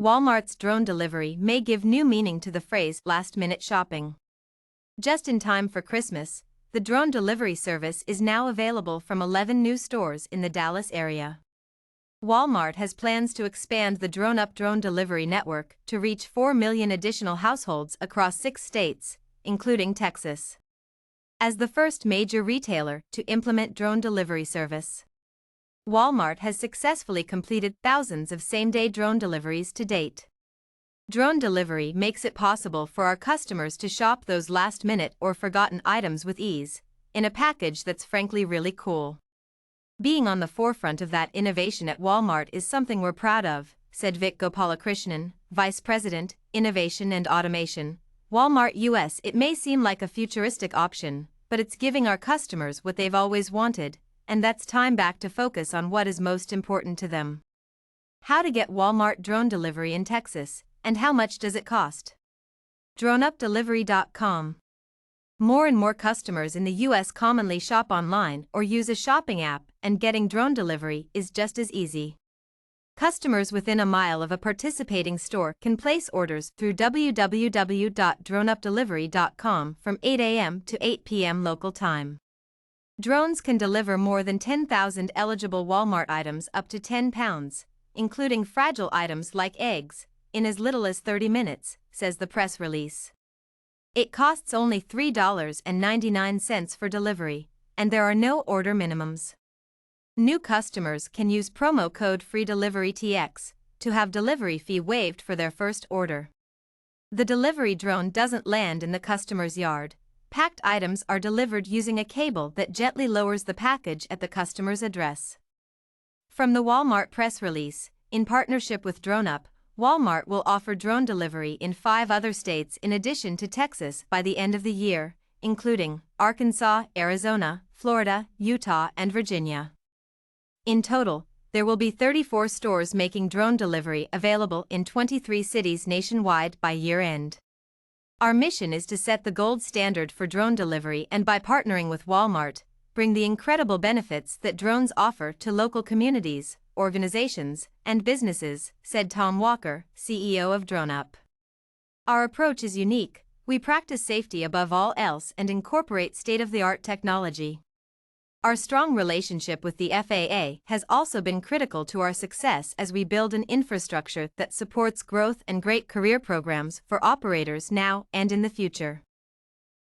Walmart's drone delivery may give new meaning to the phrase last-minute shopping. Just in time for Christmas, the drone delivery service is now available from 11 new stores in the Dallas area. Walmart has plans to expand the DroneUp drone delivery network to reach 4 million additional households across 6 states, including Texas. As the first major retailer to implement drone delivery service, Walmart has successfully completed thousands of same-day drone deliveries to date. Drone delivery makes it possible for our customers to shop those last-minute or forgotten items with ease, in a package that's frankly really cool. Being on the forefront of that innovation at Walmart is something we're proud of, said Vik Gopalakrishnan, Vice President, Innovation and Automation, Walmart US. It may seem like a futuristic option, but it's giving our customers what they've always wanted, and that's time back to focus on what is most important to them. How to get Walmart drone delivery in Texas, and how much does it cost? DroneUpDelivery.com. More and more customers in the U.S. commonly shop online or use a shopping app, and getting drone delivery is just as easy. Customers within a mile of a participating store can place orders through www.droneupdelivery.com from 8 a.m. to 8 p.m. local time. Drones can deliver more than 10,000 eligible Walmart items up to 10 pounds, including fragile items like eggs, in as little as 30 minutes, says the press release. It costs only $3.99 for delivery, and there are no order minimums. New customers can use promo code FREEDELIVERYTX to have delivery fee waived for their first order. The delivery drone doesn't land in the customer's yard. Packed items are delivered using a cable that gently lowers the package at the customer's address. From the Walmart press release, in partnership with DroneUp, Walmart will offer drone delivery in 5 other states in addition to Texas by the end of the year, including Arkansas, Arizona, Florida, Utah, and Virginia. In total, there will be 34 stores making drone delivery available in 23 cities nationwide by year-end. Our mission is to set the gold standard for drone delivery and by partnering with Walmart, bring the incredible benefits that drones offer to local communities, organizations, and businesses, said Tom Walker, CEO of DroneUp. Our approach is unique. We practice safety above all else and incorporate state-of-the-art technology. Our strong relationship with the FAA has also been critical to our success as we build an infrastructure that supports growth and great career programs for operators now and in the future.